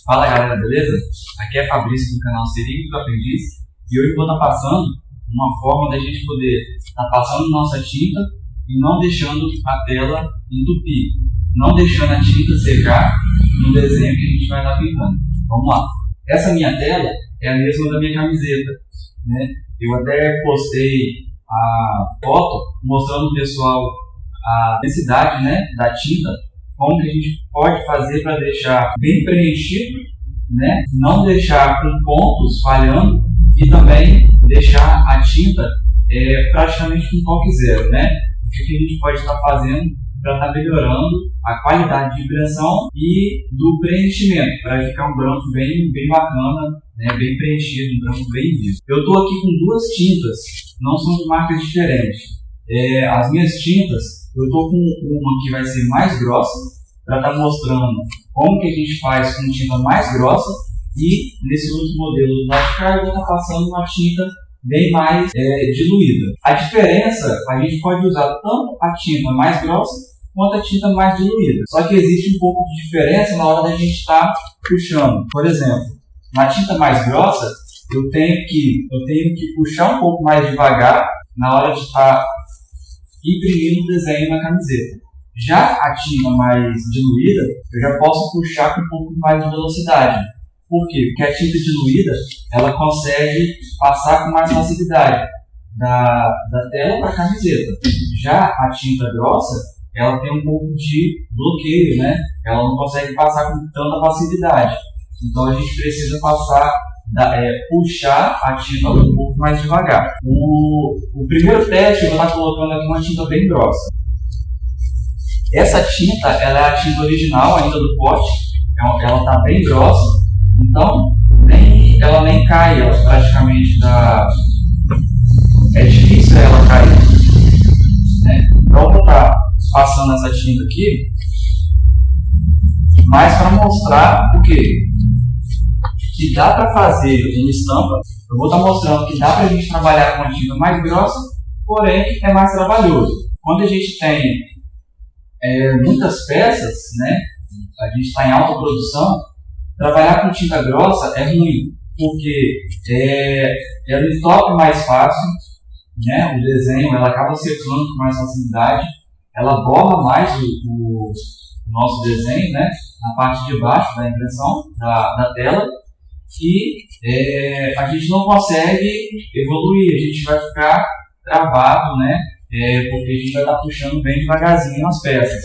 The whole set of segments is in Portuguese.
Fala galera, beleza? Aqui é Fabrício do canal Seringue do Aprendiz e hoje eu vou estar passando uma forma da gente poder estar passando nossa tinta e não deixando a tela entupir, não deixando a tinta secar no desenho que a gente vai estar pintando. Vamos lá! Essa minha tela é a mesma da minha camiseta, né? Eu até postei a foto mostrando para o pessoal a densidade, né, da tinta, como que a gente pode fazer para deixar bem preenchido, né, não deixar com pontos falhando e também deixar a tinta praticamente com toque zero, né? O que a gente pode estar fazendo para estar melhorando a qualidade de impressão e do preenchimento, para ficar um branco bem bacana, né, bem preenchido, um branco bem vivo. Eu estou aqui com duas tintas, não são de marcas diferentes. As minhas tintas, eu estou com uma que vai ser mais grossa, para estar mostrando como que a gente faz com tinta mais grossa, e nesse outro modelo do lado de cá eu vou estar passando uma tinta bem mais diluída. A diferença, a gente pode usar tanto a tinta mais grossa quanto a tinta mais diluída. Só que existe um pouco de diferença na hora da gente estar puxando. Por exemplo, na tinta mais grossa, eu tenho que puxar um pouco mais devagar na hora de estar imprimindo o desenho na camiseta. Já a tinta mais diluída, eu já posso puxar com um pouco mais de velocidade. Por quê? Porque a tinta diluída, ela consegue passar com mais facilidade da tela para a camiseta. Já a tinta grossa, ela tem um pouco de bloqueio, né? Ela não consegue passar com tanta facilidade. Então a gente precisa puxar a tinta um pouco mais devagar. O primeiro teste eu vou estar colocando aqui uma tinta bem grossa. Essa tinta, ela é a tinta original ainda do pote, ela está bem grossa, então ela nem cai, ela praticamente é difícil ela cair, né? Então eu vou estar passando essa tinta aqui, mas para mostrar o que dá para fazer em estampa. Eu vou estar mostrando que dá para a gente trabalhar com uma tinta mais grossa, porém é mais trabalhoso. Quando a gente tem muitas peças, né, a gente está em alta produção, trabalhar com tinta grossa é ruim, porque ela entope mais fácil, né, o desenho, ela acaba secando com mais facilidade, ela borra mais o nosso desenho, né, na parte de baixo da impressão da tela, e a gente não consegue evoluir, a gente vai ficar travado, né, porque a gente vai estar puxando bem devagarzinho nas peças.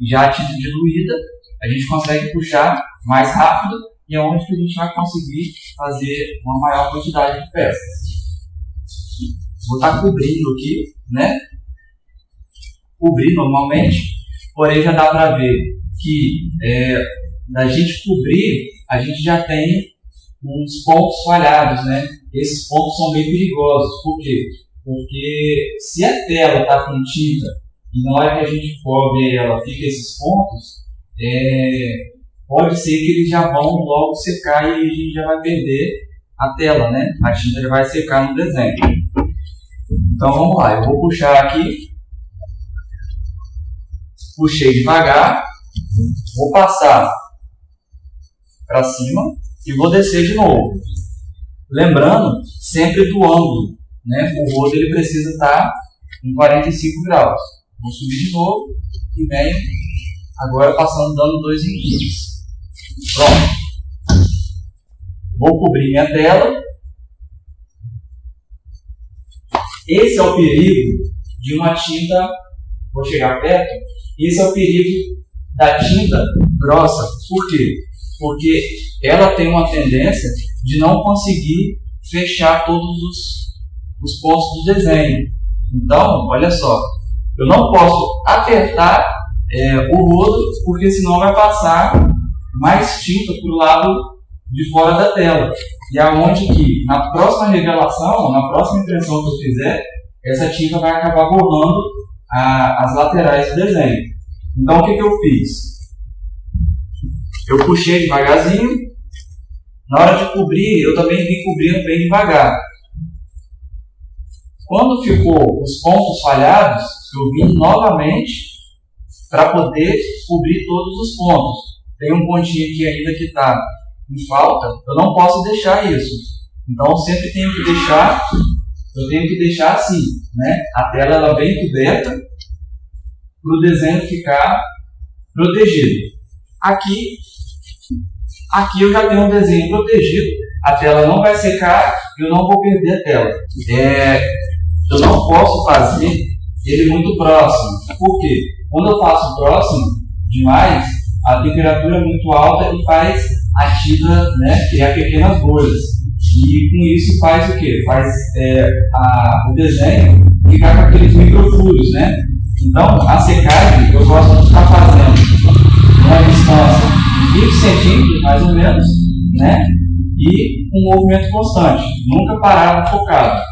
Já a tinta diluída, a gente consegue puxar mais rápido e é onde que a gente vai conseguir fazer uma maior quantidade de peças. Vou estar cobrindo aqui, né? Cobrir normalmente, porém já dá para ver que da gente cobrir, a gente já tem uns pontos falhados, né? Esses pontos são bem perigosos. Por quê? Porque se a tela está com tinta e na hora que a gente cobre ela fica esses pontos, pode ser que eles já vão logo secar e a gente já vai perder a tela, né? A tinta já vai secar no desenho. Então vamos lá, eu vou puxar aqui, puxei devagar, vou passar para cima e vou descer de novo. Lembrando sempre do ângulo, né? O rodo ele precisa estar em 45 graus. Vou subir de novo e venho agora passando dando 2 milímetros. Pronto. Vou cobrir minha tela. Esse é o perigo de uma tinta, vou chegar perto, esse é o perigo da tinta grossa. Por quê? Porque ela tem uma tendência de não conseguir fechar todos os pontos do desenho. Então, olha só, eu não posso apertar o rodo, porque senão vai passar mais tinta para o lado de fora da tela. E aonde que, na próxima revelação, na próxima impressão que eu fizer, essa tinta vai acabar borrando as laterais do desenho. Então, o que eu fiz? Eu puxei devagarzinho. Na hora de cobrir, eu também vim cobrindo bem devagar. Quando ficou os pontos falhados, eu vim novamente para poder cobrir todos os pontos. Tem um pontinho aqui ainda que está em falta, eu não posso deixar isso. Então eu sempre tenho que deixar assim, né? A tela ela bem coberta para o desenho ficar protegido. Aqui eu já tenho um desenho protegido, a tela não vai secar, eu não vou perder a tela. Eu não posso fazer ele muito próximo. Por quê? Quando eu faço próximo demais, a temperatura é muito alta e faz a tinta, né, criar pequenas bolhas. E com isso faz o quê? Faz o desenho ficar com aqueles microfuros, né? Então, a secagem eu gosto de estar fazendo uma distância de 20 centímetros, mais ou menos, né? E um movimento constante, nunca parado, focado.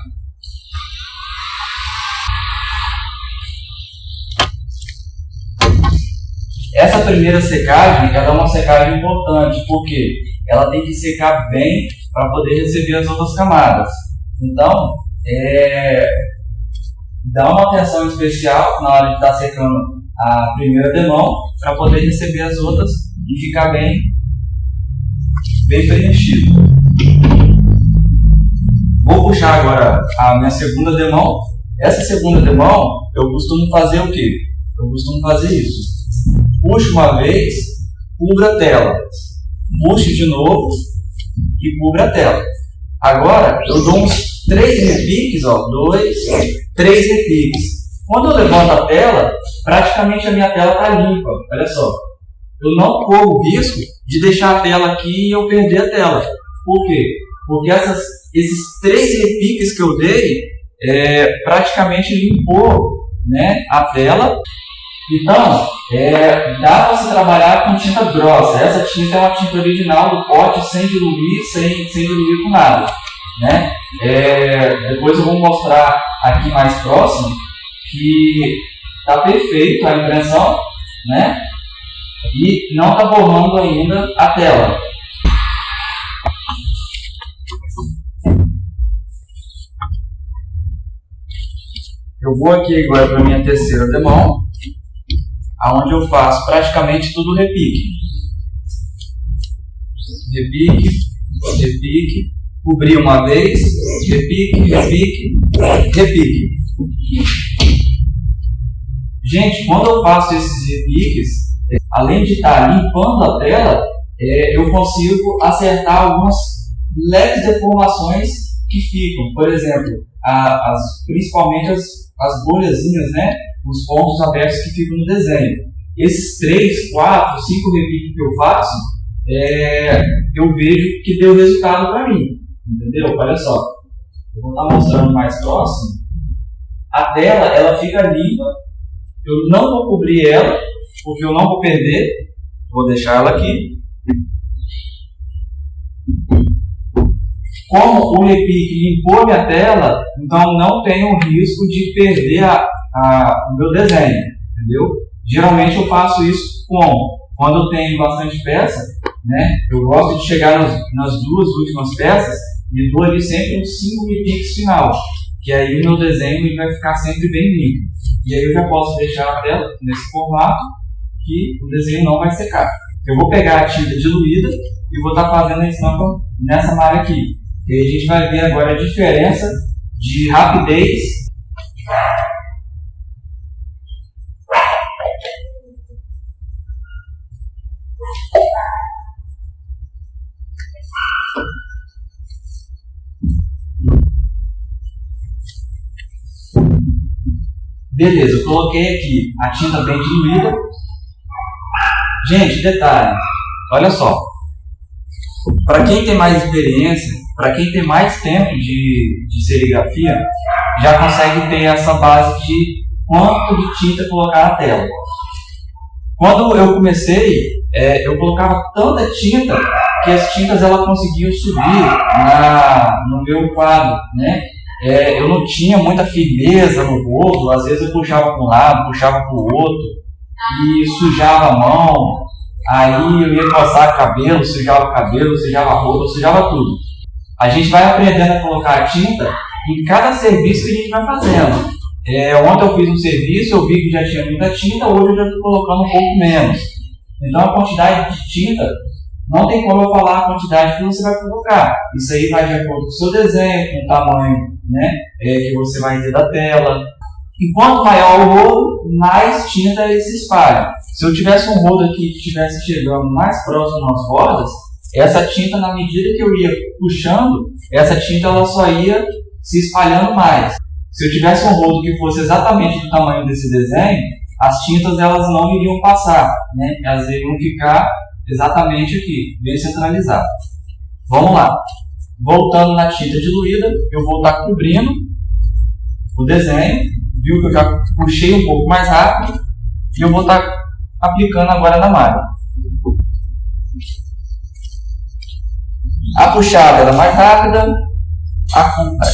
Essa primeira secagem, ela é uma secagem importante, porque ela tem que secar bem para poder receber as outras camadas. Então, dá uma atenção especial na hora de estar secando a primeira demão para poder receber as outras e ficar bem preenchido. Vou puxar agora a minha segunda demão. Essa segunda demão, eu costumo fazer o quê? Eu costumo fazer isso. Puxo uma vez, cubra a tela. Puxo de novo e cubra a tela. Agora, eu dou uns 3 repiques, 2, 3 repiques. Quando eu levanto a tela, praticamente a minha tela está limpa. Olha só. Eu não corro o risco de deixar a tela aqui e eu perder a tela. Por quê? Porque esses 3 repiques que eu dei, praticamente limpou, né, a tela. Então, dá para se trabalhar com tinta grossa. Essa tinta é uma tinta original do pote, sem diluir, sem diluir com nada, né? Depois eu vou mostrar aqui mais próximo que está perfeito a impressão, né? E não está borrando ainda a tela. Eu vou aqui agora para a minha terceira demão, aonde eu faço praticamente tudo repique. Repique, repique, cobri uma vez, repique, repique, repique. Gente, quando eu faço esses repiques, além de estar limpando a tela, eu consigo acertar algumas leves deformações que ficam. Por exemplo, principalmente as bolhazinhas, né? Os pontos abertos que ficam no desenho. Esses 3, 4, 5 repiques que eu faço, eu vejo que deu resultado para mim. Entendeu? Olha só. Eu vou estar mostrando mais próximo. A tela, ela fica limpa. Eu não vou cobrir ela, porque eu não vou perder. Vou deixar ela aqui. Como o repique limpou minha tela, então não tenho risco de perder o meu desenho, entendeu? Geralmente eu faço isso quando eu tenho bastante peça, né? Eu gosto de chegar nas 2 últimas peças e dou ali sempre uns 5 repiques final, que aí o meu desenho ele vai ficar sempre bem limpo. E aí eu já posso deixar a tela nesse formato que o desenho não vai secar. Eu vou pegar a tinta diluída e vou estar fazendo a estampa nessa malha aqui. E aí a gente vai ver agora a diferença de rapidez Beleza, eu coloquei aqui a tinta bem diluída. Gente, detalhe, olha só. Para quem tem mais experiência, para quem tem mais tempo de serigrafia, já consegue ter essa base de quanto de tinta colocar na tela. Quando eu comecei, eu colocava tanta tinta que as tintas ela conseguiam subir no meu quadro, né? Eu não tinha muita firmeza no rolo, às vezes eu puxava para um lado, puxava para o outro e sujava a mão, aí eu ia coçar cabelo, sujava a roupa, sujava tudo. A gente vai aprendendo a colocar a tinta em cada serviço que a gente vai fazendo. Ontem eu fiz um serviço, eu vi que já tinha muita tinta, hoje eu já estou colocando um pouco menos. Então a quantidade de tinta não tem como eu falar a quantidade que você vai colocar. Isso aí vai de acordo com o seu desenho, com o tamanho, né, que você vai ter da tela. E quanto maior o rodo, mais tinta ele se espalha. Se eu tivesse um rodo aqui que estivesse chegando mais próximo das bordas, essa tinta, na medida que eu ia puxando, essa tinta ela só ia se espalhando mais. Se eu tivesse um rodo que fosse exatamente do tamanho desse desenho, as tintas elas não iriam passar, né? Elas iriam ficar exatamente aqui, bem centralizadas. Vamos lá. Voltando na tinta diluída, eu vou estar cobrindo o desenho. Viu que eu já puxei um pouco mais rápido e eu vou estar aplicando agora na malha. A puxada era mais rápida,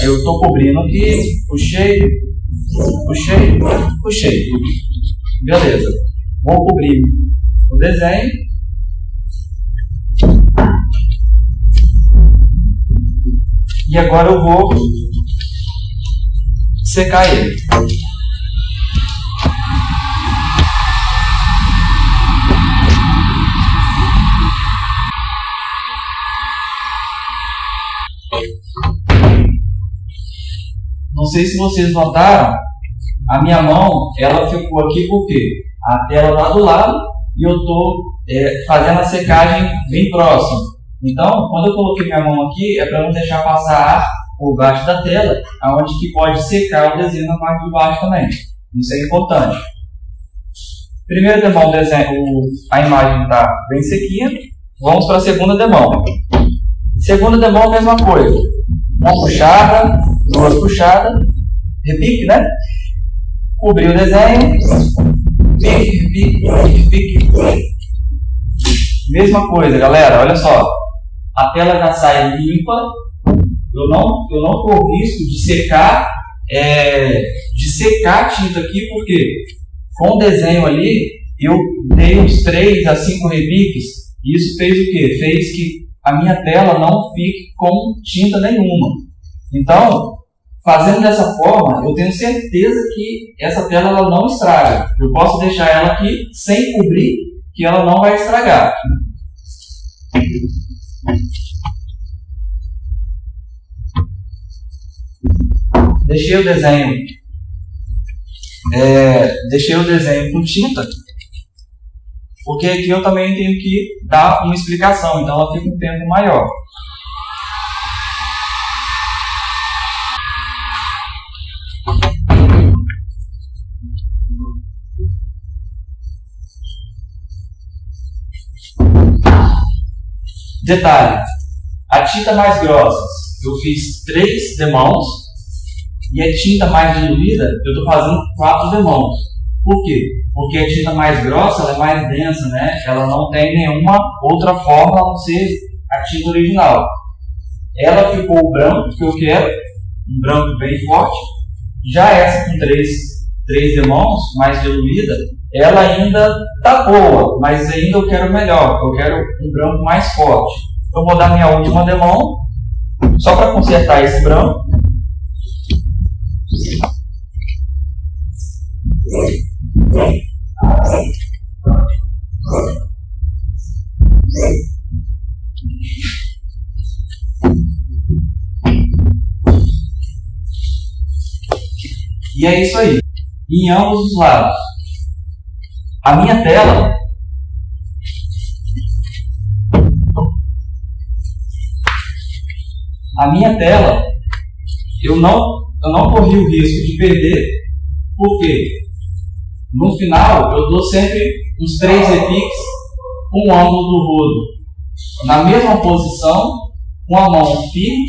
eu estou cobrindo aqui, puxei, beleza. Vou cobrir o desenho. E agora eu vou secar ele. Não sei se vocês notaram, a minha mão ela ficou aqui porque a tela está do lado e eu estou fazendo a secagem bem próximo. Então, quando eu coloquei minha mão aqui, é para não deixar passar ar por baixo da tela, aonde que pode secar o desenho na parte de baixo também. Isso é importante. Primeiro demão, a imagem está bem sequinha. Vamos para a segunda demão. Segunda demão, mesma coisa. Uma puxada, duas puxadas, repique, né? Cobrir o desenho, repique. Mesma coisa, galera, olha só. A tela já sai limpa. Eu não corro risco de secar a tinta aqui, porque com o desenho ali eu dei uns 3 a 5 repiques e isso fez o quê? Fez que a minha tela não fique com tinta nenhuma. Então, fazendo dessa forma, eu tenho certeza que essa tela ela não estraga. Eu posso deixar ela aqui sem cobrir, que ela não vai estragar. Deixei o desenho com tinta, porque aqui eu também tenho que dar uma explicação, então ela fica um tempo maior. Detalhe, a tinta mais grossa eu fiz 3 demãos e a tinta mais diluída eu estou fazendo 4 demãos. Por quê? Porque a tinta mais grossa ela é mais densa, né? Ela não tem nenhuma outra forma a não ser a tinta original. Ela ficou o branco que eu quero, um branco bem forte. Já essa com 3 demãos, mais diluída, ela ainda tá boa, mas ainda eu quero melhor, eu quero um branco mais forte. Eu vou dar minha última demão, só para consertar esse branco. E é isso aí, em ambos os lados. A minha tela eu não corri o risco de perder, porque no final eu dou sempre uns 3 repiques com o ângulo do rodo na mesma posição, com a mão firme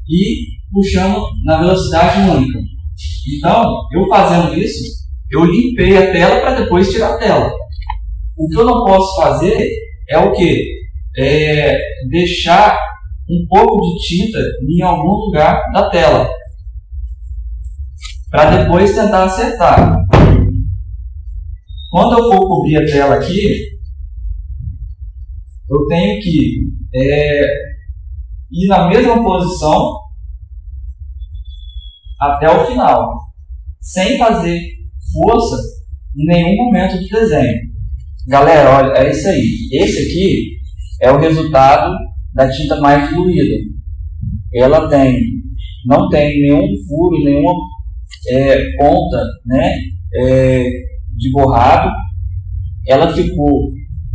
e puxando na velocidade única. Então, eu fazendo isso, eu limpei a tela para depois tirar a tela. O que eu não posso fazer é o quê? Deixar um pouco de tinta em algum lugar da tela, para depois tentar acertar. Quando eu for cobrir a tela aqui, eu tenho que ir na mesma posição até o final, sem fazer força em nenhum momento do desenho. Galera, olha, é isso aí. Esse aqui é o resultado da tinta mais fluida. Ela não tem nenhum furo, nenhuma ponta, né, de borrado. Ela ficou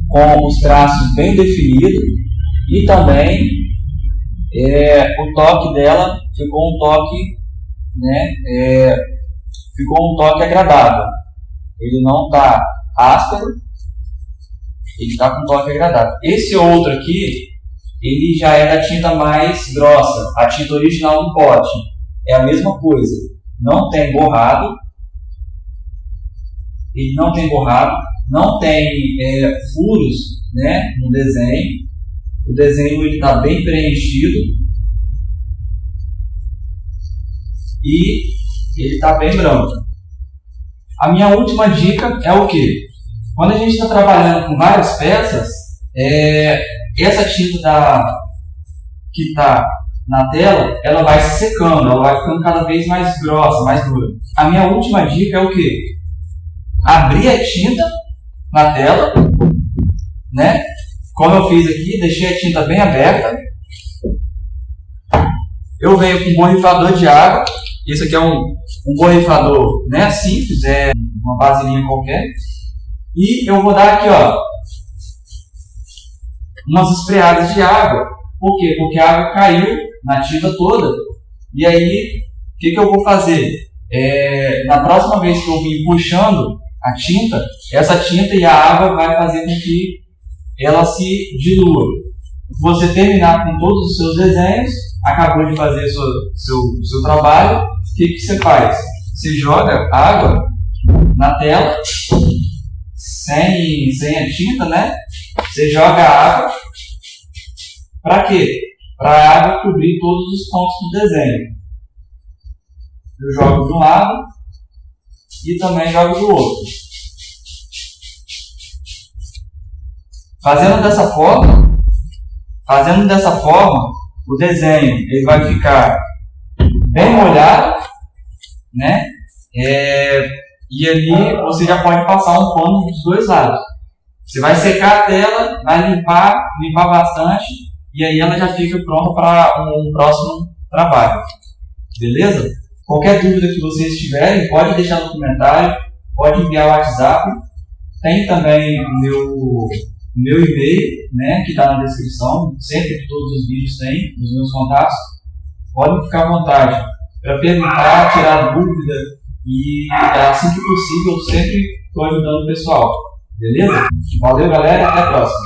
com os traços bem definidos e também o toque dela ficou um toque, né, ficou um toque agradável. Ele não está áspero, ele está com um toque agradável. Esse outro aqui, ele já é da tinta mais grossa, a tinta original do pote. É a mesma coisa, não tem borrado, ele não tem borrado, não tem furos, né, no desenho. O desenho está bem preenchido e ele está bem branco. A minha última dica é o que? Quando a gente está trabalhando com várias peças, essa tinta que está na tela, ela vai se secando, ela vai ficando cada vez mais grossa, mais dura. A minha última dica é o que? Abrir a tinta na tela, né? Como eu fiz aqui, deixei a tinta bem aberta. Eu venho com um borrifador de água. Esse aqui é um borrifador, né, simples, é uma vasilhinha qualquer. E eu vou dar aqui, ó, umas espreadas de água. Por quê? Porque a água caiu na tinta toda. E aí, o que eu vou fazer? Na próxima vez que eu vim puxando a tinta, essa tinta e a água vai fazer com que ela se dilua. Você terminar com todos os seus desenhos, acabou de fazer seu trabalho, o que você faz? Você joga água na tela, sem a tinta, né? Você joga água, para quê? Para a água cobrir todos os pontos do desenho. Eu jogo de um lado e também jogo do outro. Fazendo dessa forma, o desenho ele vai ficar bem molhado, né? E ali você já pode passar um pano dos dois lados. Você vai secar a tela, vai limpar bastante, e aí ela já fica pronta para um próximo trabalho. Beleza? Qualquer dúvida que vocês tiverem, pode deixar no comentário, pode enviar o WhatsApp. Tem também o meu e-mail, né, que está na descrição. Sempre que todos os vídeos têm os meus contatos. Podem ficar à vontade para perguntar, tirar dúvida, e assim que possível eu sempre estou ajudando o pessoal. Beleza? Valeu, galera, até a próxima.